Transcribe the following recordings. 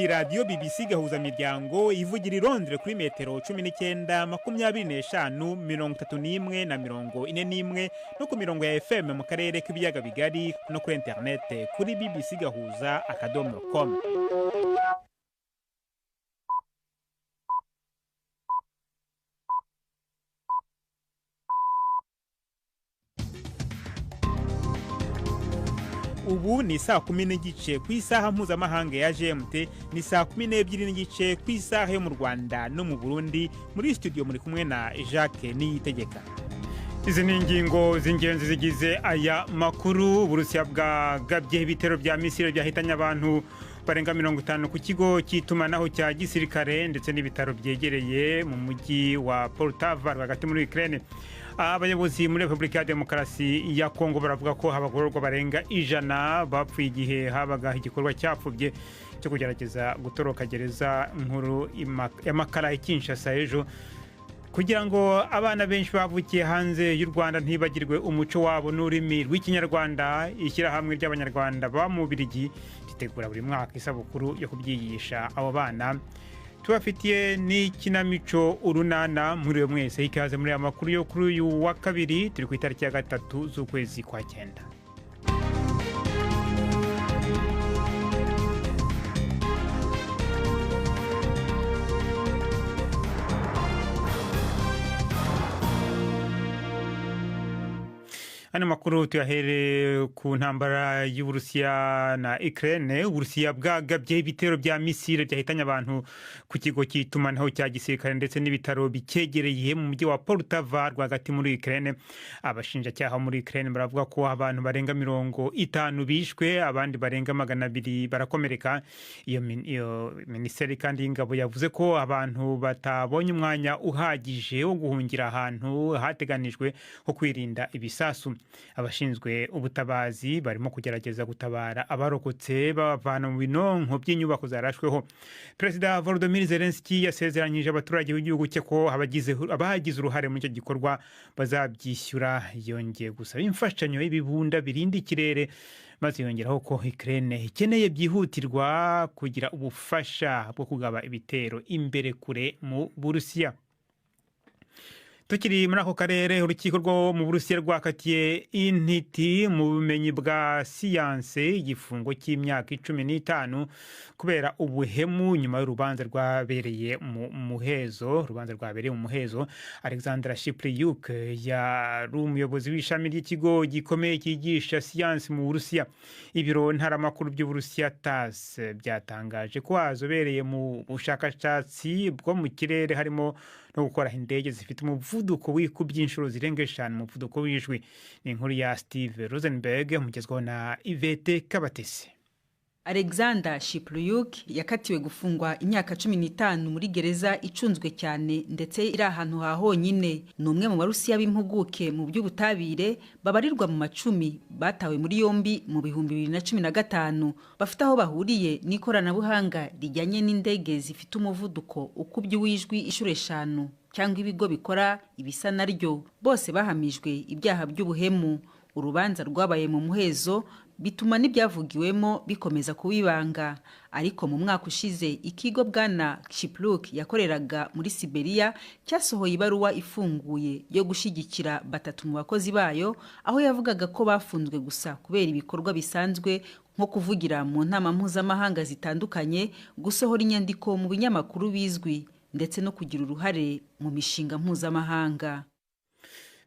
ni radio BBC gahuza miryango ivugira irondere kuri metero 19 25 31 na 41 no ku mirongo ya FM mu karere k'ibiyaga bigari no kuri internet kuri bbcgahuza.com. Ubu ni saa 10 n'igice ku isaha mpuzamahanga ya GMT, ni saa 12 n'igice ku isaha yo mu Rwanda no mu Burundi. Muri studio muri kumwe na Jacques Niyitegeka. Izi ni ingingo z'ingenzi zigize aya makuru. Uburusiya bwagabye ibitero bya misile byahitanye abantu barenga 50 ku kigo cy'itumanaho cya gisirikare ndetse n'ibitaro byegereye mu mujyi wa Poltava hagati muri Ukraine. Abayobozi muri Republika ya Demokarasi ya Kongo baravuga ko abagororwa barenga 100 bapfuye igihe habaga igikorwa cyapfubye cyo kugerageza gutoroka gereza nkuru ya Makala Kinshasa ejo, kugira ngo abana benshi bavukiye hanze y'u Rwanda ntibagirwe umuco wabo n'ururimi rw'Ikinyarwanda. Ishyirahamwe ry'Abanyarwanda baba mu Bubiligi ritegura buri mwaka isabukuru yo kubyigisha abo bana. Tubafitiye n'ikinamico urunana muri uyu mwese. Ikaze muri amakuru yo kuri uyu wa kabiri, turi ku itariki ya 3 z'ukwezi kwa 9. Ano makuru tuyahere ku ntambara y'Uburusiya na Ukraine. Uburusiya bwagabye ibitero bya misile byahitanye abantu ku kigo cy'itumanaho cya gisirikare ndetse n'ibitaro bikegereye mu mujyi wa Poltava rwagati muri Ukraine. Abashinjacyaha muri Ukraine baravuga ko abantu barenga 50 bishwe, abandi barenga 200 barakomereka. Iyo minisiteri kandi y'ingabo yavuze ko abantu batabonye umwanya uhagije wo guhungira ahantu hateganijwe ho kwirinda ibisasu. Abashinzwe ubutabazi barimo kugerageza gutabara abarokotse bavana mu binonko by'inyubako zarashweho. Perezida Volodymyr Zelensky yasezeranyije abaturage b'igihugu cye ko abagize uruhare muri icyo gikorwa bazabyishyura. Yongeye gusaba imfashanyo y'ibibunda birinda ikirere, maze yongeraho ko Ukraine ikeneye byihutirwa kugira ubufasha bwo kugaba ibitero imbere kure mu Burusiya. Tukiri muri ako karere, urukiko rwo mu Burusiya rwakatiye intiti mu bumenyi bwa siyanse igifungo cy'imyaka 15 kubera ubuhemu nyuma y'urubanza rwabereye mu muhezo. Alexandra Shipliuk yari umuyobozi w'ishami ry'ikigo gikomeye cyigisha siyanse mu Burusiya. Ibiro ntaramakuru by'Uburusiya TASS byatangaje ko azobereye mu bushakashatsi bwo mu kirere harimo no gukora indege zifite umuvuduko wikubye inshuro zirenga 5 umuvuduko w'ijwi. Ni inkuru ya Steve Rosenberg mugezweho na Ivete Kabatesi. Alexander Shipliuk yakatiwe gufungwa imyaka 15 muri gereza icunzwe cyane ndetse iri ahantu hahonyine. Ni umwe mu Barusiya b'impuguke mu by'ubutabire babarirwa mu macumi batawe muri yombi mu 2015 bafite aho bahuriye n'ikoranabuhanga rijyanye n'indege zifite umuvuduko ukubye w'ijwi inshuro 5 cyangwa ibigo bikora ibisa naryo. Bose bahamijwe ibyaha by'ubuhemu. Urubanza rwabaye mu muhezo bituma n'ibyavugiwemo bikomeza kubibanga. Ariko mu mwaka ushize ikigo bwana Shipliuk yakoreraga muri Siberia cyasohoye ibaruwa ifunguye yo gushigikira 3 mu bakozi bayo, aho yavugaga ko bafunzwe gusa kubera ibikorwa bisanzwe nko kuvugira mu ntama mpuzamahanga zitandukanye, gusohora inyandiko mu binyamakuru bizwi ndetse no kugira uruhare mu mishinga mpuzamahanga.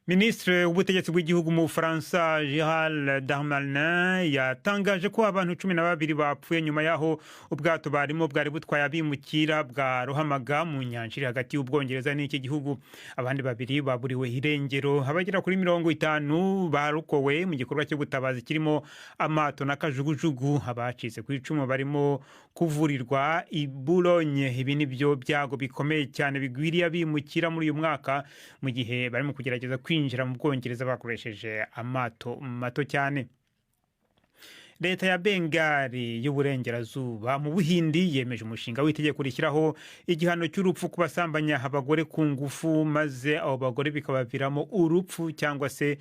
Ministre w'ubutegetsi bw'igihugu mu Faransa Gérald Darmanin yatangaje ko abantu 12 bapfuye nyuma yaho ubwato barimo bwari butwaye abimukira bwarohamaga mu nyanja iri hagati y'Ubwongereza n'iki gihugu. Abandi 2 baburiwe irengero. Abagera kuri 50 barukowe mu gikorwa cyo gutabaza kirimo amato n'akajugujugu. Abacitse ku icumu barimo kuvurirwa i Boulogne. Ibi nibyo byago bikomeye cyane bigwiriye abimukira muri uyu mwaka, mu gihe barimo kugerageza kwinjira mu Bwongereza bakoresheje amato mato cyane. Leta ya Bengali y'Uburengerazuba mu Buhindi yemeje umushinga w'itegeko rishyiraho igihano cy'urupfu ku basambanya abagore ku ngufu, maze abo bagore bikabaviramo urupfu cyangwa se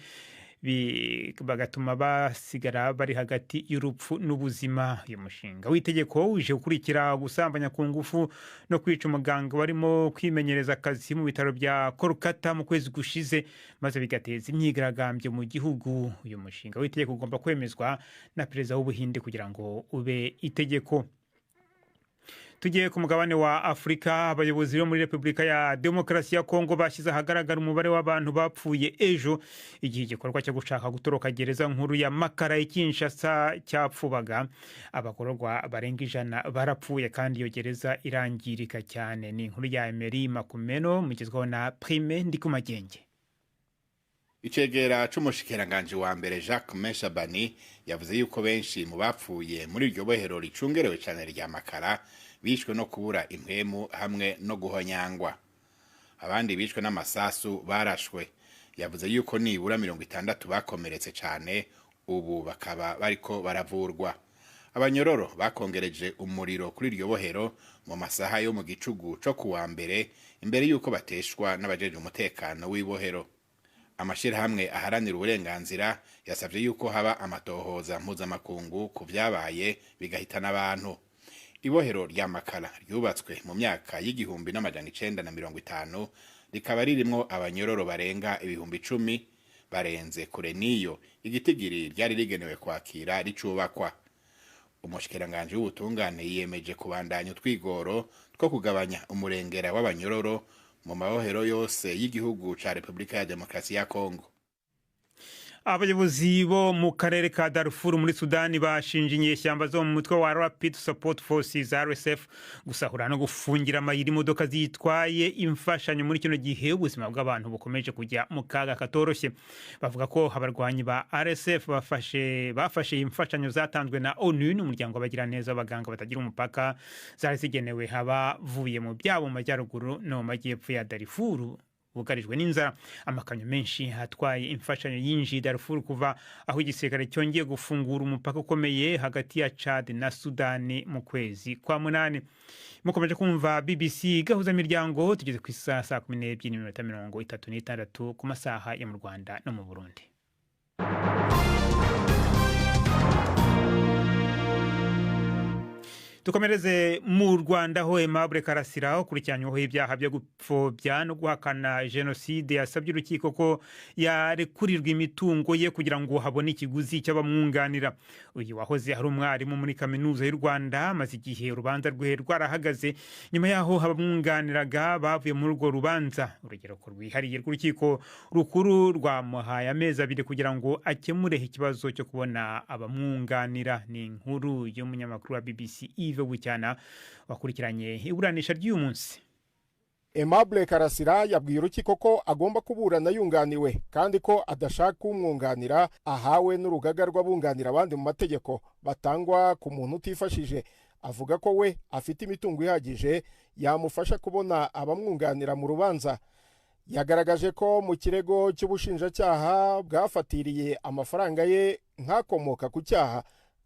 bagatuma basigara bari hagati y'urupfu n'ubuzima. Uyu mushinga w'itegeko uje gukurikira gusambanya ku ngufu no kwica umuganga barimo kwimenyereza akazi mu bitaro bya Kolkata mu kwezi gushize maze bigateza imyigaragambyo mu gihugu. Uyu mushinga w'itegeko ugomba kwemezwa na perezida w'Ubuhinde kugira ngo ube itegeko. Tugiye ku mugabane wa Afrika, abayobozi bo muri Repubulika ya Demokarasi ya Kongo bashyize ahagaragara umubare w'abantu bapfuye ejo igihe igikorwa cyo gushaka gutoroka gereza nkuru ya Makala y'Kinshasa cyapfubaga. Abagororwa barenga 100 barapfuye kandi iyo gereza irangirika cyane. Ni inkuru ya Emery Makumeno mugezweho na Prime Ndikumagenge. Icegera c'umushikiranganje wa mbere Jacques Meshabani yavuze yuko benshi mu bapfuye muri iryo bohero ricungerewe cyane rya Makala bishwe no kubura impwemu hamwe no guhonyangwa. Abandi bishwe n'amasasu barashwe. Yavuze yuko nibura 60 bakomeretse cyane, ubu bakaba bariko baravurwa. Abanyororo bakongereje umuriro kuri iryo bohero mu masaha yo mu gicugu cyo kuwa mbere imbere yuko bateshwa n'abajeje umutekano w'ibohero. Amashirahamwe aharanira uburenganzira yasavye yuko haba amatohoza mpuzamakungu ku vyabaye bigahitana abantu. Ibohero rya Makala ryubatswe mu myaka y'igihumbi n'amajana 950 rikaba ririmo abanyororo barenga 10,000 barenze kure niyo igitigiri ryari rigenewe kwakira ricubakwa. Umushikiranganje w'ubutungane yiyemeje kubandanya utwigoro two kugabanya umurengera w'abanyororo mu mabohero yose y'igihugu ca Repubulika ya Demokarasi ya Kongo. Abayobozi bo mu karere ka Darfur muri Sudani bashinje inyeshyamba zo mu mutwe wa Rapid Support Forces RSF gusahura no gufungira amayira imodoka zitwaye imfashanyo muri kino gihe ubuzima bw'abantu bukomeje kujya mu kaga katoroshye. Bavuga ko abarwanyi ba RSF bafashe imfashanyo zatanzwe na ONU n'umuryango w'abagira neza abaganga batagira umupaka zari zigenewe habavuye mu byabo mu majyaruguru no mu majyepfo ya Darfur bugarijwe n'inzara. Amakamyo menshi hatwaye imfashanyo yinjiye Darfur kuva aho igisirikare cyongeye gufungura umupaka ukomeye hagati ya Chad na Sudani mu kwezi kwa 8. Mukomeje kumva BBC gahuza miryango, tugeze ku saa 12:36 ku masaha ya mu Rwanda no mu Burundi. Tukomereze mu Rwanda ho Aimable Karasira ukurikiranyweho ibyaha byo gupfobya no guhakana genocide yasabye urukiko ko yarekurirwa imitungo ye kugira ngo habone ikiguzi cy'abamwunganira. Uyu wahoze hari umwarimu muri kaminuza y'u Rwanda maze igihe urubanza rwe rwarahagaze nyuma yaho abamwunganiraga bavuye muri urwo rubanza. Urugero ko rwihariye rw'urukiko rukuru rwamuhaye amezi 2 kugira ngo akemure ikibazo cyo kubona abamwunganira. Ni inkuru y'umunyamakuru wa BBC Bucyana wakurikiranye iburanisha ry'uyu munsi. Aimable Karasira yabwiye urukiko ko agomba kuburana yunganiwe kandi ko adashaka umwunganira ahawe n'urugaga rw'abunganira abandi mu mategeko batangwa ku muntu utifashije. Avuga ko we afite imitungo ihagije yamufasha kubona abamwunganira mu rubanza. Yagaragaje ko mu kirego cy'ubushinjacyaha bwafatiriye amafaranga ye nkakomoka ku cyaha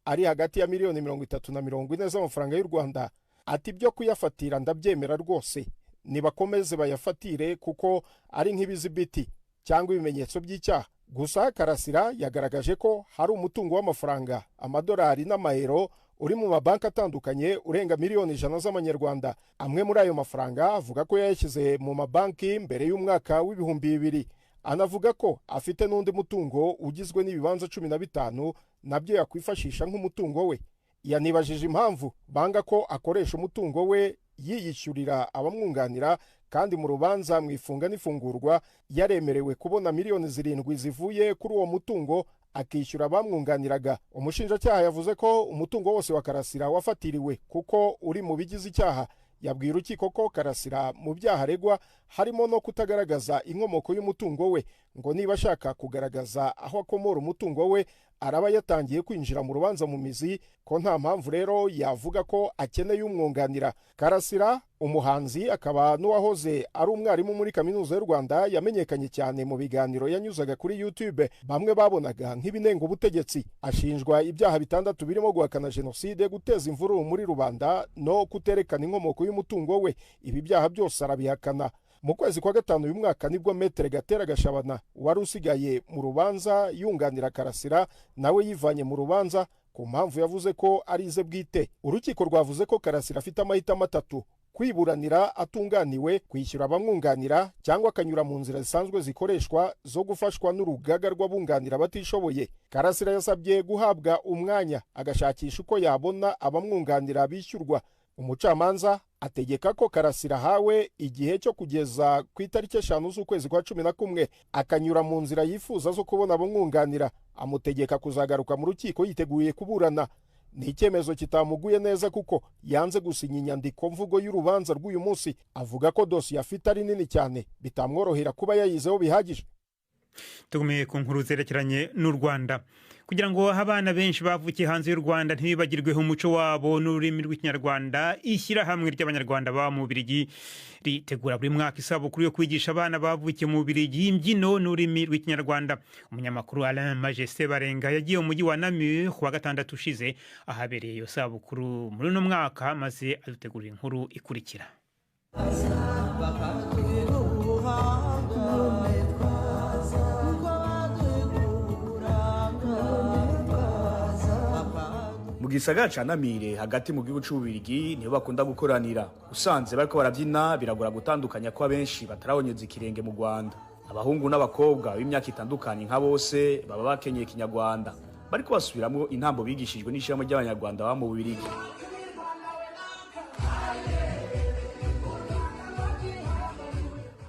ari hagati ya miliyoni 30 na 40 z'amafaranga y'u Rwanda. Ati byo kuyafatira ndabyemera rwose, nibakomeze bayafatire kuko ari nk'ibizibiti cyangwa ibimenyetso by'icyaha. Gusa Karasira yagaragaje ko hari umutungo w'amafaranga amadolari n'amayero uri mu mabanki atandukanye urenga miliyoni 100 z'amanyarwanda. Amwe muri ayo mafaranga avuga ko yayashyize mu mabanki mbere y'umwaka w'ibihumbi 2000. Anavuga ko afite n'undi mutungo ugizwe n'ibibanza 15 nabyo yakwifashisha nk'umutungo we. Yanibajije impamvu banga ko akoresha umutungo we yiyishyurira abamwunganira kandi mu rubanza mwifunga n'ifungurwa yaremerewe kubona miliyoni 7 zivuye kuri uwo mutungo akishyura abamwunganiraga. Umushinjacyaha yavuze ko umutungo wose wa Karasira wafatiriwe kuko uri mu bigize icyaha. Yabwiye urukiko ko Karasira mu byaha aregwa harimo no kutagaragaza inkomoko y'umutungo we, ngo niba ashaka kugaragaza aho akomora umutungo we araba yatangiye kwinjira mu rubanza mu mizi, ko nta mpamvu rero yavuga ko akeneye umwunganira. Karasira umuhanzi akaba n'uwahoze ari umwarimu muri kaminuza y'u Rwanda yamenyekanye cyane mu biganiro yanyuzaga kuri YouTube bamwe babonaga nk'ibinenga ubutegetsi. Ashinjwa ibyaha 6 birimo guhakana genocide, guteza imvururu muri rubanda no kuterekana inkomoko y'umutungo we. Ibi byaha byose arabihakana. mu kwezi kwa gatanu uyu mwaka nibwo Metre Gatera Gashabana wari usigaye mu rubanza yunganira Karasira nawe yivanye mu rubanza ku mpamvu yavuze ko ari ize bwite. Urukiko rwavuze ko Karasira afite amahitamo atatu: kwiburanira atunganiwe, kwishyura abamwunganira, cyangwa akanyura mu nzira zisanzwe zikoreshwa zo gufashwa n'urugaga rw'abunganira abatishoboye. Karasira yasabye guhabwa umwanya agashakisha uko yabona abamwunganira bishyurwa. Umucamanza ategeka ko Karasira ahawe igihe cyo kugeza ku itariki 5 z'ukwezi kwa 11 akanyura mu nzira yifuza zo kubona abamwunganira. Amutegeka kuzagaruka mu rukiko yiteguye kuburana. Ni icyemezo kitamuguye neza kuko yanze gusinya inyandiko mvugo y'urubanza rw'uyu munsi. Avuga ko dosiye afite ari nini cyane bitamworohera kuba yayizeho bihagije. Tugumiye ku nkuru zerekeranye n'u Rwanda. Kugira ngo abana benshi bavukiye hanze y'u Rwanda ntibibagirweho umuco wabo n'ururimi rw'Ikinyarwanda, ishyirahamwe ry'Abanyarwanda baba mu Bubiligi ritegura buri mwaka isabukuru yo kwigisha abana bavukiye mu Bubiligi imbyino n'ururimi rw'Ikinyarwanda. Umunyamakuru Alain Majesté Barenga yagiye mu mujyi wa Namur ku wa gatandatu ushize ahabereye iyo sabukuru muri uno mwaka, maze adutegurira inkuru ikurikira. Mu gisagara ca Namire hagati mu gihugu c'Ububiligi niho bakunda gukoranira. Usanze bariko barabyina biragora gutandukanya ko abenshi batarabonyeza ikirenge mu Rwanda. Abahungu n'abakobwa b'imyaka itandukanye nka bose baba bakenyeye Kinyarwanda, bariko basubiramwo intambo bigishijwe n'ishirahamwe ry'Abanyarwanda ba mu Bubiligi.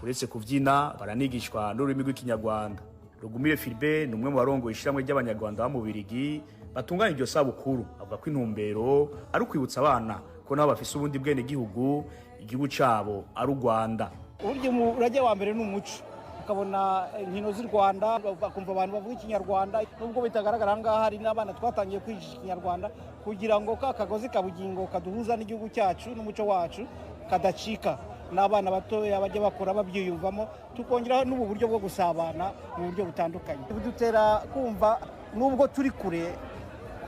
Uretse kuvyina baranigishwa n'ururimi rw'Ikinyarwanda. Rugumire Philbert ni umwe mu barongoye ishirahamwe ry'Abanyarwanda ba mu Bubiligi batunganya iryo sabukuru. Avuga ko intumbero ari ukwibutsa abana ko nabo bafise ubundi bwene gihugu, igihugu cabo ari u Rwanda. Uburyo umurage wa mbere n'umuco, ukabona inkino z'u Rwanda, bakumva abantu bavuga Ikinyarwanda. Nubwo bitagaragara ngaha hari n'abana twatangiye kwigisha Ikinyarwanda kugira ngo ka kagozi kabugingo kaduhuza n'igihugu cyacu n'umuco wacu kadacika, n'abana batoya bajya bakora babyiyumvamo, tukongeraho n'ubu buryo bwo gusabana mu buryo butandukanye. Bidutera kumva nubwo turi kure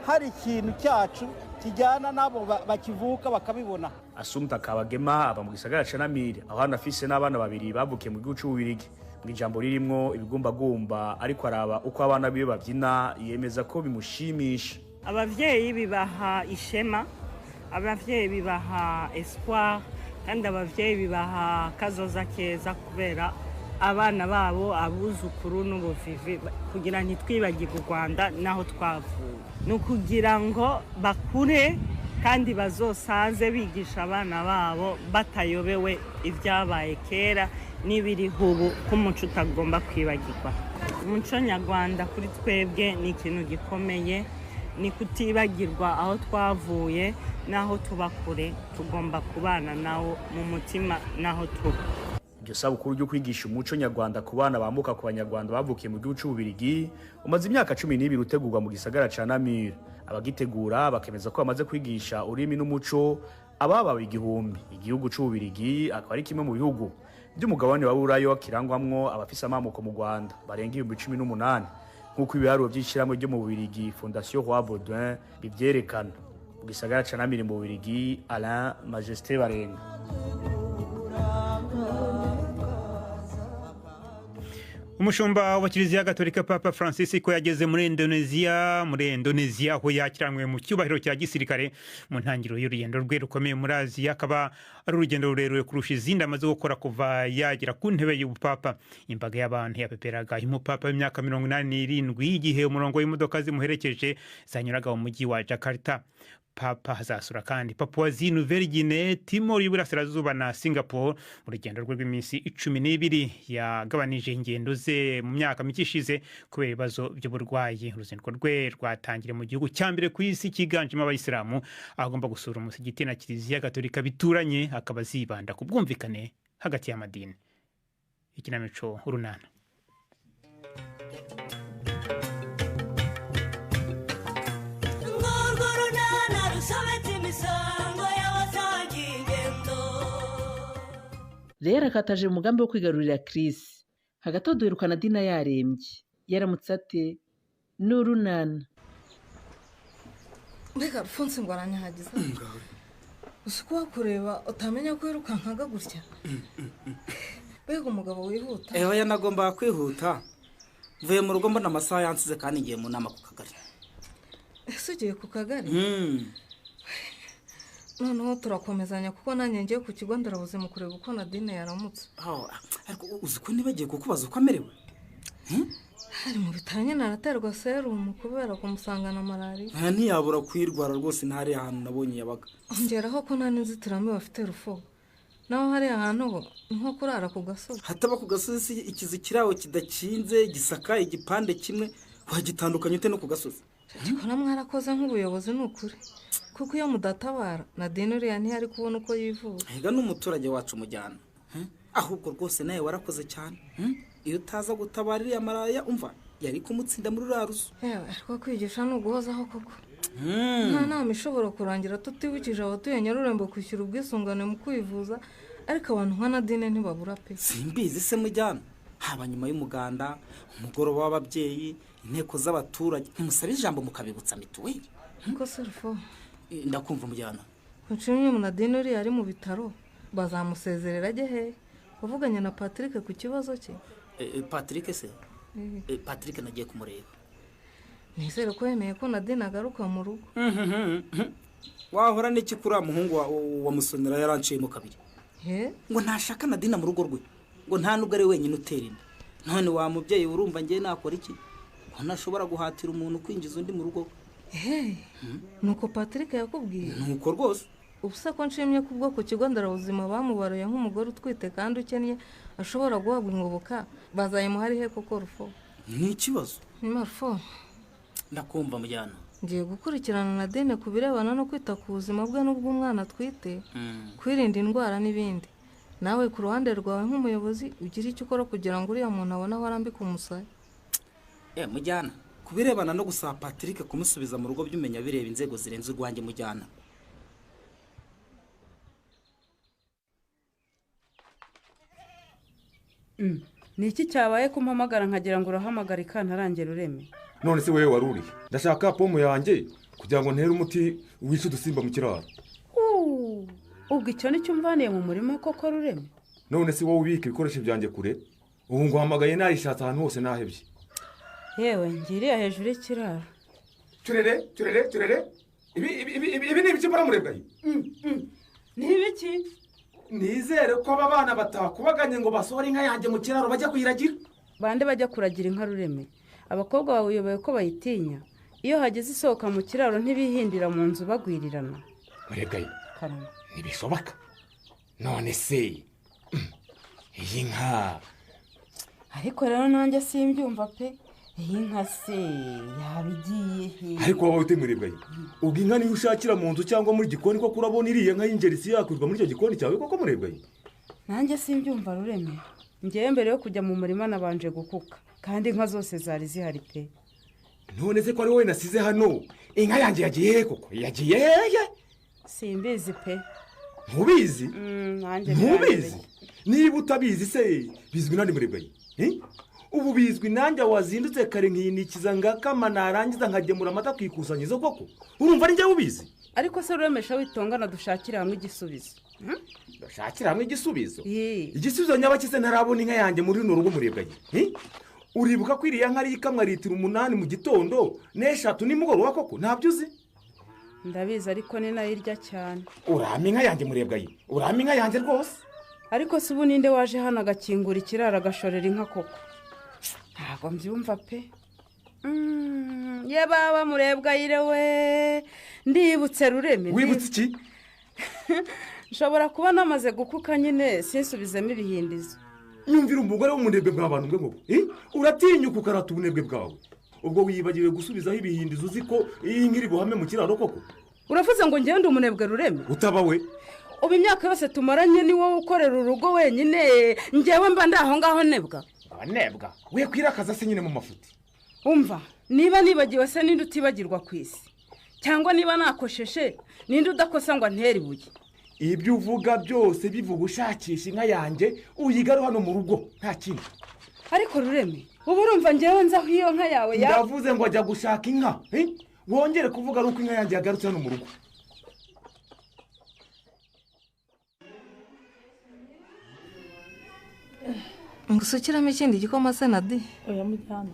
hari ikintu cyacu kijyana nabo bakivuka bakabibona. Assumpta Kabagema aba mu gisagara ca Namire, aho anafise n'abana babiri bavukiye mu gihugu c'Ububiligi. Mu ijambo ririmwo ibigumbagumba ariko araba uko abana biwe bavyina, yemeza ko bimushimisha. Abavyeyi bibaha ishema, abavyeyi bibaha espoir, kandi abavyeyi bibaha kazoza keza kubera abana babo, abuzukuru n'ubuvivi, kugira ntitwibagirwe u Rwanda naho twavuye. Nukugira ngo bakure kandi bazosaze bigisha abana babo batayobewe ibyabaye kera n'ibiriho ubu, ko umuco utagomba kwibagirwa. Umuco nyarwanda kuri twebwe ni ikintu gikomeye, ni kutibagirwa aho twavuye naho tuba kure, tugomba kubana nawo mu mutima naho tuba. Iryo sabukuru ryo kwigisha umuco nyarwanda ku bana bambuka ku Banyarwanda bavukiye mu gihugu c'Ububiligi umaze imyaka 12 utegurwa mu gisagara ca Namur. Abagitegura bakemeza ko bamaze kwigisha ururimi n'umuco ababawe igihumbi. Igihugu c'Ububiligi akaba ari kimwe mu bihugu by'umugabane wa Burayo kirangwamwo abafise amamuko mu Rwanda barenga 18,000 nk'uko ibiharuro by'ishyirahamwe ryo mu Bubiligi Fondation Roi Baudouin bivyerekana. Mu gisagara ca Namur mu Bubiligi, Alain Majesté Barenga. Umushumba wa Kiliziya Gatolika Papa Francisco yageze muri Indonesia aho yakiranwe mu cyubahiro cya gisirikare mu ntangiriro y'urugendo rwe rukomeye muri Aziya. Akaba ari urugendo rurerure kurusha izindi amaze gukora kuva yagera ku ntebe y'ubupapa. Imbaga y'abantu yapeperaga umupapa w'imyaka 87 igihe umurongo w'imodoka zimuherekeje zanyuraga mu mujyi wa Jakarta. Papa hazasura kandi Papua Nouvelle Guinée, Timor y'Iburasirazuba na Singapore mu rugendo rwe rw'iminsi 12 yagabanije ingendo ze mu myaka mike ishize kubera ibibazo by'uburwayi. Uruzinduko rwe rwatangire mu gihugu cya mbere ku isi kiganjemo abayisilamu, agomba gusura umusigiti na Kiliziya Gatolika bituranye, akaba zibanda ku bwumvikane hagati y'amadini. Ikinamico Urunana. Rero akataje mu mugambi wo kwigarurira Chris. Hagati aho duherukana Dina yarembye. Yaramutse ate? N'urunana. Mbega Alphonse ngo aranyahagiza. Usuko wakureba utamenya ko yirukankaga gutya. Wego umugabo wihuta. Oya nagomba kwihuta. Mvuye mu rugo mbona amasaha yansize kandi ngiye mu nama ku kagari. Ese ugiye ku kagari? Noneho turakomezanya kuko nanjye ngiye ku kigo nderabuzima kureba uko Nadine yaramutse. Ariko uzi ko nibagiye kukubaza uko amerewe? Hari mu bitaro nyine araterwa serumu kubera kumusangana malariya. Ntiyabura kwirwara rwose ntari ahantu nabonye yabaga. Ongeraho ko nta n'inzitiramibu bafite rufo. Naho hari ahantu ho nko kurara ku gasozi. Hataba ku gasozi ikizi kirawo kidakinze gisakaye igipande kimwe wagitandukanye ute no ku gasozi. Ariko namwarakoze nk'ubuyobozi n'ukuri. Kuko iyo mudatabara Nadine uriya ntiyari kubona uko yivuza. Higa n'umuturage wacu mujyana. Ahubwo rwose nawe warakoze cyane. Iyo utaza gutabara iriya malariya umva yari kumutsinda muri ruraruzo. Ariko kwigisha no guhozaho koko. Nta nama ishobora kurangira tutibukije abatuye Nyarurembo kwishyura ubwisungane mu kwivuza ariko abantu nka Nadine ntibabura pe. Simbizi se mujyana. Haba nyuma y'umuganda, umugoroba w'ababyeyi, inteko z'abaturage, ntimusabe ijambo mukabibutsa mituweli. Ko serfo. Ndakumva mujyana. Nshimye mu Nadine uri ari mu bitaro bazamusezerera ajye he. Uvuganye na Patrick ku kibazo cye. Patrick se? Patrick nagiye kumureba. Nizere ko yemeye ko Nadine agaruka mu rugo. Wahora n'iki kuri muhungu wa Musonera yaranciye mu kabiri. Ngo ntashaka Nadine mu rugo rwe. Ngo nta nubwo ari wenyine utera inda. None wa mubyeyi urumva ngiye nakora iki? Ko ntashobora guhatira umuntu kwinjiza undi mu rugo. Nuko Patrick yakubwiye. Nuko rwose. Ubusa ko nshimye kubwo ku kigo nderabuzima bamubaruye nk'umugore utwite kandi ukennye ashobora guhabwa ingoboka bazayimuhari he koko rufo. Ni ikibazo. Ni marfo. Ndakumva mujyana. Ngiye gukurikirana Nadine ku birebana no kwita ku buzima bwe n'ubw'umwana atwite, kwirinda indwara n'ibindi. Nawe ku ruhande rwawe nk'umuyobozi ugira icyo ukora kugira ngo uriya muntu abone aho arambika umusaya. Mujyana. Ku birebana no gusaba Patrick kumusubiza mu rugo by'umenya bireba inzego zirenze urwanjye mujyana. Niki cyabaye kumpamagara nkagira ngo urahamagara ikantarangera ureme? None se wewe waruri. Ndashaka pomo yanjye kugira ngo ntere umuti wice udusimba mu kiraro. Ubwo icyo nicyo mvaniye mu murima koko rureme? None se wowe ubika ibikoresho byanjye kure? Ubu ngo hamagaye narishatse ahantu hose nahebye. Yewe ngiriya hejuru y'ikiraro. Turere. Ibi ni ibiki baramurebwaye? Ni ibiki? Nizere ko aba bana batakubaganye ngo basohore inka yanjye mu kiraro bajya kuyiragira. Bande bajya kuragira inka rureme? Abakobwa babuyoboye ko bayitinya. Iyo hageze isohoka mu kiraro ntibihindira mu nzu bagwirirana. Murebwaye. Nibishoboka. None se iyi nka. Ariko rero nanjye simbyumva pe. Iyi nka se yabigiye he? Ariko wowe utemurebwaye. Ubwo inka niyo ushakira mu nzu cyangwa muri gikoni ko kurabona iriya nka y'ingerisi yakwirwa muri icyo gikoni cyawe koko murebwaye. Nanjye simbyumva rureme. Ngiye mbere yo kujya mu murima nabanje gukuka kandi inka zose zari zihari pe. None se ko ari wowe nasize hano inka yanjye yagiye he koko? Yagiye he? Simbizi pe. Ntubizi? Nanjye ntubizi. Niba utabizi se bizwi nandi murebwaye. Ubu bizwi nanjye wazindutse kare nkinikiza ngakama narangiza nkagemura amata kwikusanyizo koko. Urumva ari njye ubizi? Ariko se uremesha witongana dushakira hamwe igisubizo. Dushakira hamwe igisubizo? Igisubizo nyabakize ntarabona inka yanjye muri runo rugo murebwaye. Uribuka ko iriya nka ari ikamwa litiro 8 mu gitondo n'eshatu nimugoroba koko ntabyo uzi? Ndabizi ariko ni nayirya cyane. Urama inka yanjye murebwaye. Urama inka yanjye rwose. Ariko se ubu ninde waje hano agakingura ikiraro agashorera inka koko? Ntabwo mbyumva pe. Ye baba murebwaye we. Ndibutse rureme. Wibutse iki? Nshobora kuba namaze gukuka nyine sinsubizemo ibihindizo. Nyumvira umugore w'umunebwe bw'abantu mwe ngo. Uratinyuka ukarata ubunebwe bwawe. Ubwo wibagiwe gusubizaho ibihindizo uziko iyi nkiri buhame mu kiraro koko. Uravuze ngo ngende umunebwe rureme? Utaba we. Ubu imyaka yose tumaranye ni wowe ukorera urugo wenyine ngewe mba ndaho ngaho nebwa. Abanebwa we kwirakaza se nyine mu mafuti. Umva niba nibagiwe se ninde utibagirwa kwisi cyangwa niba nakosheshe ninde udakosa ngo antera ibuye. Ibyo uvuga byose bivuga ushakisha inka yanjye uyigaro hano mu rugo nta kintu. Ariko rureme ubu urumva ngewe nzaho iyo nka yawe ya. Ndavuze ngo ajya gushaka inka. Wongere kuvuga ruko inka yanjye yagarutse hano mu rugo. ngusukiramo ikindi gikoma se Nadi? Oya mujyana.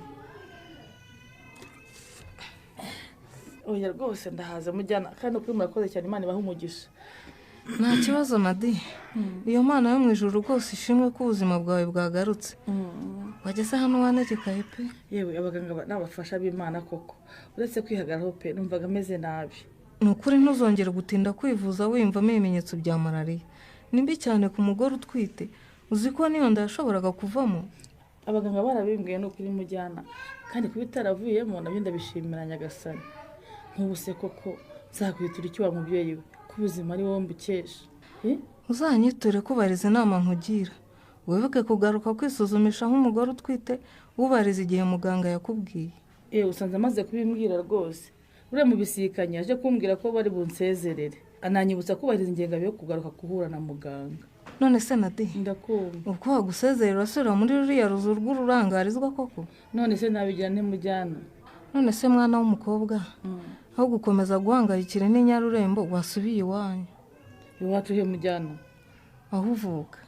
Oya rwose ndahaza mujyana kandi kuri murakoze cyane Imana ibaha umugisha. Nta kibazo Nadi. Iyo Mana yo mu ijuru rwose ishimwe ko ubuzima bwawe bwagarutse. Wageze hano wanegekaye pe. Yewe abaganga n'abafasha b'Imana koko. Uretse kwihagararaho pe numvaga ameze nabi. Nukuri ntuzongere gutinda kwivuza wiyumvamo ibimenyetso bya malaria. Nimbi cyane ku mugore utwite. Uzi ko niyo nda yashoboraga kuvamo. Abaganga barabimbwiye no kuri mujyana kandi kubitaravuyemo nabyo ndabishimira Nyagasani. Nk'ubuse koko zakwitura icyo wa mubyeyi we kubuzima ari wowe mbukesha. Uzanyiture kubariza inama nkugira. Wibuke kugaruka kwisuzumisha nk'umugore utwite ubariza igihe muganga yakubwiye. Usanze amaze kubimbwira rwose. Ure mu bisikanye aje kumbwira ko bari bunsezerere. Ananyibutsa kubariza ingengabihe yo kugaruka kuhura na muganga. None se Nadi? Ndakumva. Ubwo wagusezerera asubira muri ruriya ruzu rw'ururangarizwa koko? None se nabigira ntemujyana. None se mwana w'umukobwa? Aho gukomeza guhangayikira n'inyarurembo wasubiye iwanyu. Iwacu he mujyana? Aho uvuka.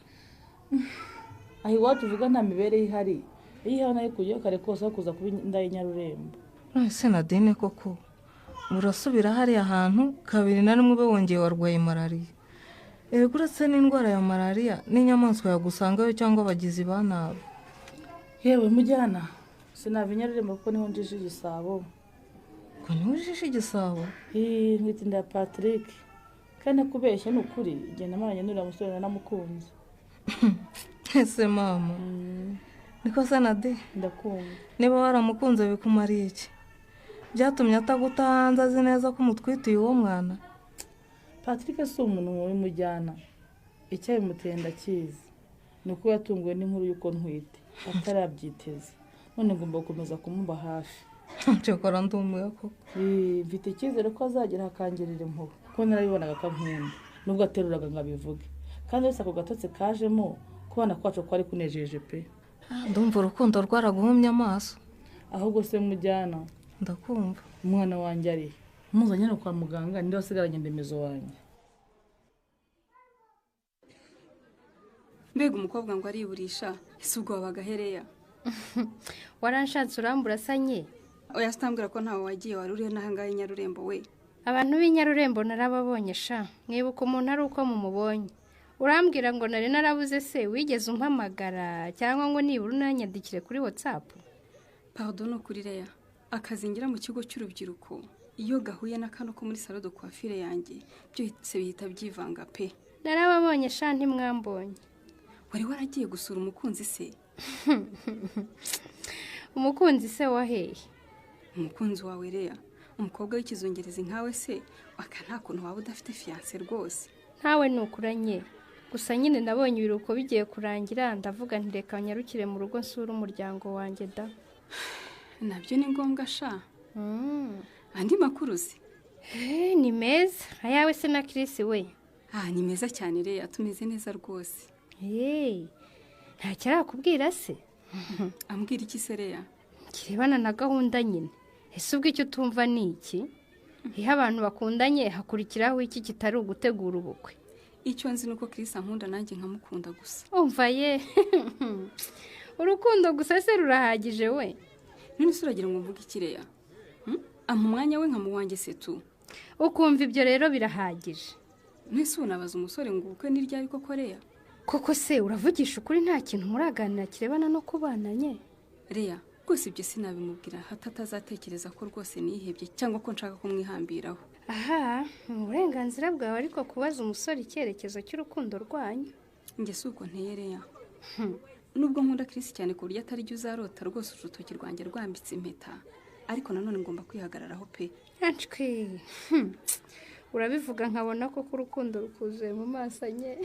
Aho iwacu uvuga nta mibereho ihari. Iyo nayo kujya kare kose aho kuza kuba inda y'inyarurembo. None se Nadine koko? Urasubira hariya hantu kabiri na rimwe ube wongeye warwaye malaria. Uretse n'indwara ya malaria n'inyamaswa yagusangayo cyangwa abagizi ba nabi. Yewe mujyana sinava inyarurembo kuko niho njije igisabo. Ko niho njije igisabo? Nkita inda ya Patrick. Kandi kubeshya ni ukuri igihe namaranye n'uriya musore namukunze. Ese mama niko se Nadi? Ndakumva. Niba waramukunze bikumariye iki? Byatumye ataguta hanze azi neza ko umutwitiye uwo mwana? Patrick si umuntu mubi mujyana. Icyabimuteye ndakizi. Ni uko yatunguwe n'inkuru y'uko ntwite atarabyiteze. None ngomba gukomeza kumuba hafi. Cyokora ndumuye koko. Mfite icyizere ko azagera akangirira impuhwe kuko narabibonaga akankunda nubwo ateruraga ngo abivuge. Kandi wese ako gatotsi kajemo kubana kwacu kwari kunejeje pe. Ndumva urukundo rwaraguhumye amaso. Ahubwo se mujyana? Ndakumva. Umwana wanjye ari muzanye no kwa muganga ndi wasigaranye ndemezo wanjye. Mbega umukobwa ngo ariburisha ese ubwo wabagahereya? Waranshatse urambura sanye. Oya stambwira ko ntawe wagiye waruriye nahangaye Nyarurembo we. Abantu b'inyarurembo narababonye sha. Mwibuka umuntu ari uko mumubonye. Urambwira ngo nari narabuze se wigeze umpamagara cyangwa ngo nibura unanyandikire kuri WhatsApp? Pardon kuri Leya. Akazingira mu kigo cy'urubyiruko iyo gahuye n'akano ko muri salon de coiffure yanjye byose bihita byivanga pe. Narababonye sha ntimwambonye. Wari waragiye gusura umukunzi se? Umukunzi se wahehe? Umukunzi wawe Leya. Umukobwa w'ikizongereza nkawe se aka nta kuntu waba udafite fiance rwose. Ntawe nukuranye. Gusa nyine nabonye ibiruko bigiye kurangira ndavuga ntireka nyarukire mu rugo nsura umuryango wanjye da. Nabyo ni ngombwa sha. Andi makuru se? Ni meza. Ayawe se na Chris we? Ni meza cyane Leya tumeze neza rwose. Nta cyarakubwira se? Ambwira iki se Leya? Kirebana na gahunda nyine. Ese ubwo icyo tumva ni iki? Iyo abantu bakundanye hakurikiraho iki kitari ugutegura ubukwe? Icyo nzi nuko Chris ankunda nanjye nkamukunda gusa. Umva ye. Urukundo gusa se rurahagije we? None suragira ngo mvuge iki Leya? Umwanya we nkamuwanjye se tu. Ukumva ibyo rero birahagije. Nese unabaza umusore ngo ubukwe ni ryari koko Leya? Koko se uravugisha ukuri nta kintu muraganira kirebana no kubananye? Leya, rwose ibyo sinabimubwira hatatazatekereza ko rwose nihebye cyangwa ko nshaka kumwihambiraho. Uburenganzira bwawe ariko kubaza umusore icyerekezo cy'urukundo rwanyu. Nge si uko nteye Leya. Nubwo nkunda Chris cyane ku buryo atari jye uzarota rwose urutoki rwanjye rwambitse impeta. Ariko nanone ngomba kwihagararaho pe. Anchwe. Urabivuga nkabona ko urukundo rukuzuye mu masanye.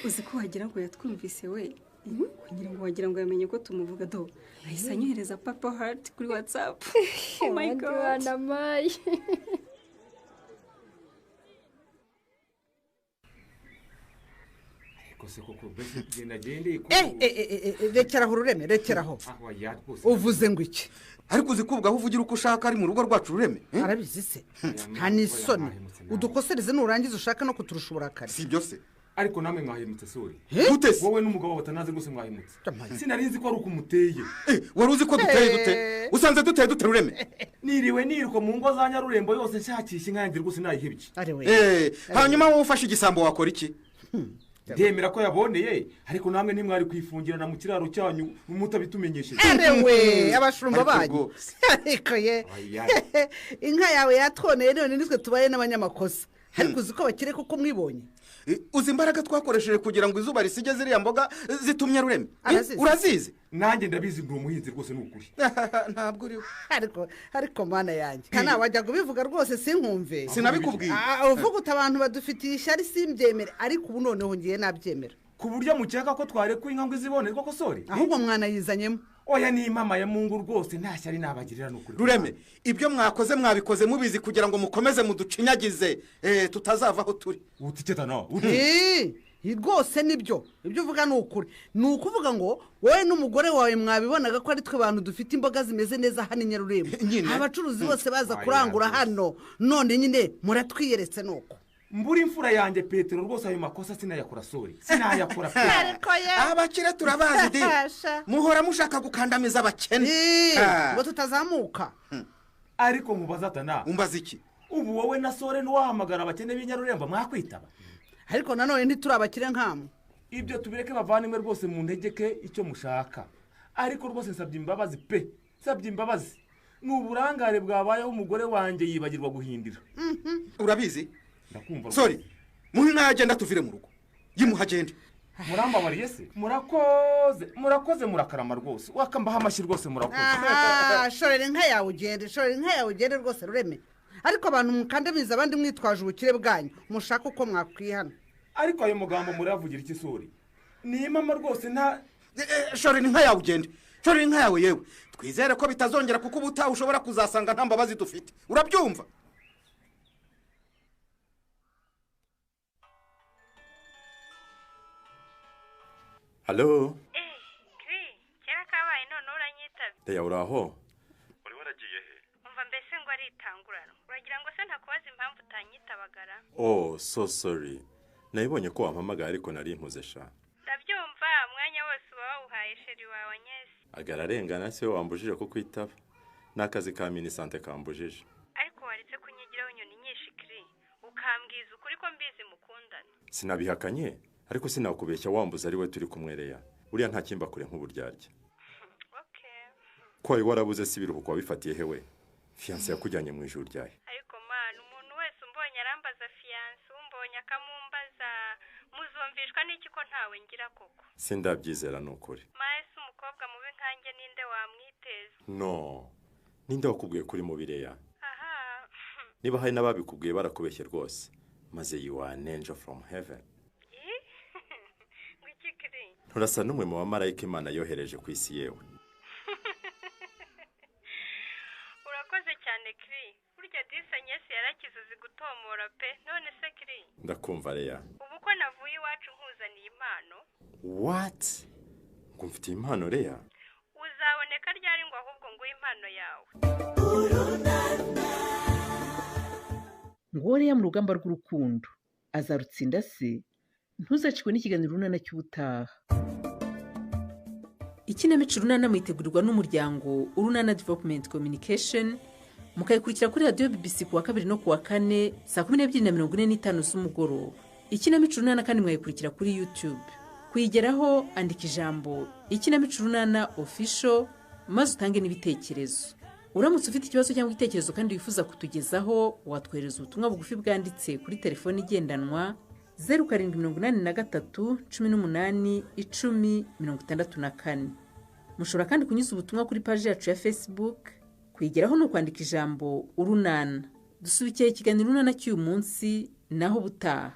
Uzi ko wagira ngo yatwumvise we. Kugira ngo wagira ngo yamenye ko tumuvuga do. Ahise anyohereza papa heart kuri WhatsApp. Oh my god. rekeraho urureme rekeraho. Uvuze ngo iki? Ariko uzi ko ubwaho uvugira uko ushaka ari mu rugo rwacu urureme? Arabizi se? Nta n'isoni. Udukosereze nurangiza ushaka no kuturusha uburakari. Si ibyo se? ariko namwe mwahemutse sori gute se wowe n'umugabo batanaze rwose mwahemutse sinari nzi ko ari uko umuteye wari uzi ko duteye dute usanze duteye dute Rureme niriwe niruko mu ngo za Nyarurembo yose nshakisha inka yanjye rwose nayihebye hanyuma wowe ufashe igisambo wakora iki ndemera ko yaboneye ariko namwe ntimwari kwifungirana mu kiraro cyanyu mutabitumenyesheje erewe abashumba banyu ariko ye inka yawe yatwoneye none nitwe tubaye n'abanyamakosa ariko uzi ko bakire kuko mwibonye uzi imbaraga twakoresheje kugira ngo izuba risige ziriya mboga zitumye Rureme urazizi nanjye ndabizi ndi umuhinzi rwose n'ukuri ntabwo uriwe ariko mana yanjye kana wajya kubivuga rwose sinkumve sinabikubwiye uvuga uti abantu badufitiye ishyari simbyemere ariko ubu noneho ngiye nabyemera ku buryo mukeka ko twarekuye inka ngo izibone koko sori ahubwo mwana yizanyemo oya ni mama ya Mungu rwose nta shyari nabagirira n'ukuri Rureme ibyo mwakoze mwabikoze mubizi kugira ngo mukomeze muducinyagize tutazava aho turi utiketa nawe rwose nibyo ibyo uvuga ni ukuri ni ukuvuga ngo wowe n'umugore wawe mwabibonaga ko ari twe bantu dufite imboga zimeze neza hano i Nyarurembo abacuruzi bose baza kurangura hano none nyine muratwiyeretse nuko mbura imfura yanjye Petero rwose ayo makosa sinayakora sori sinayakora pe abakire turabazi di muhora mushaka gukandamiza abakene ngo tutazamuka ariko mubaza atana umbaza iki ubu wowe na sore n'uwahamagara abakene b'i Nyarurembo mwakwitaba ariko nanone ntiturabakire nkamwe ibyo tubireke bavanimwe rwose mu ntegeke icyo mushaka ariko rwose nsabye imbabazi pe nsabye imbabazi ni uburangare bwabayeho umugore wanjye yibagirwa guhindira urabizi sori muhi nagenda tuvire mu rugo yimuhagende murambabariye se murakoze murakarama rwose wakambaha amashyi rwose murakoze shorera inka yawe ugende rwose Rureme ariko abantu mukandamiza abandi mwitwaje ubukire bwanyu mushaka uko mwakwihana ariko ayo mugambo muravugira iki sori ni mama rwose nta shorera inka yawe ugende shorera inka yawe yewe twizere ko bitazongera kuko ubutaha ushobora kuzasanga nta mbabazi dufite urabyumva Halo kera kabaye none uranyitabye Leya uraho uri waragiye he umva mbese ngo aritangurana uragira ngo se ntakubaza impamvu utanyitabagara so sorry nabibonye ko wampamagaye ariko nari impuze sha ndabyumva umwanya wose uba wawuhaye sheri wawe nyese agararengana se wambujije ko kwitaba n'akazi ka minisante kambujije ariko waretse kunyigiraho inyoni nyinshi kiri ukambwiza ukuri ko mbizi mukundana sinabihakanye ariko sinakubeshya wambuza ari we turi kumwereya uriya nta kimba kure nk'uburyarya ko wari warabuze si ibiruhuko wabifatiye hewe fiyanse yakujyanye mu ijuru ryahe ariko mana umuntu wese umbonye arambaza fiyanse umbonye akamumbaza muzumvishwa n'iki ko ntawe ngira koko sindabyizera ni ukuri mahese umukobwa mubi nkanjye ninde wamwiteza no ninde wakubwiye kuri mubireya niba hari n'ababikubwiye barakubeshye rwose maze you are an angel from heaven nturasa n'umwe mu bamarayika Imana yohereje ku isi yewe urakoze cyane kiri burya disa nyesi yarakize uzi gutomora pe none se kiri ndakumva Leya ubu ko navuye iwacu nkuzaniye impano what ngo mfitiye impano Leya uzaboneka ryari ngo ahubwo nguhe impano yawe ngo Leya mu rugamba rw'urukundo azarutsinda se ntuzacikwe n'ikiganiro Urunana cy'ubutaha. Ikinamico Urunana mwitegurirwa n'umuryango Urunana Development Communication mukayikurikira kuri radio BBC kuwa 2 no kuwa 4 saa 12:45 z'umugoroba. Ikinamico Urunana kandi mwayikurikira kuri YouTube. Kuyigeraho andika ijambo Ikinamico Urunana official maze utange n'ibitekerezo. Uramutse ufite ikibazo cyangwa igitekerezo kandi wifuza kutugezaho watwohereza ubutumwa bugufi bwanditse kuri telefone igendanwa 0783181064. Mushobora kandi kunyuza ubutumwa kuri page yacu ya Facebook. Kuyigeraho no kwandika ijambo Urunana. Dusubikiye ikiganiro Urunana cy'uyu munsi naho butaha.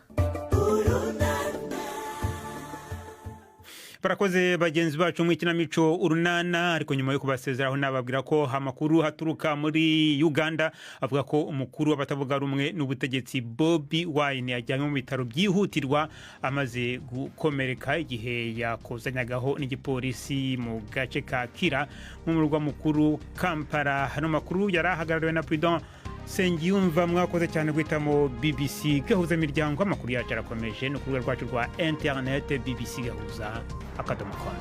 Barakoze bagenzi bacu mu ikinamico Urunana, ariko nyuma yo kubasezeraho nababwira ko amakuru haturuka muri Uganda avuga ko umukuru w'abatavuga rumwe n'ubutegetsi Bobi Wine yajyanywe mu bitaro byihutirwa amaze gukomereka igihe yakozanyagaho n'igipolisi mu gace ka Kira mu murwa mukuru Kampala. Hano makuru yarahagarariwe na President Sengiyumva mwakoze cyane guhitamo BBC gahuza imiryango. Amakuru yacu arakomeje no ku rubuga rwacu rwa internet bbc-gahuza.com.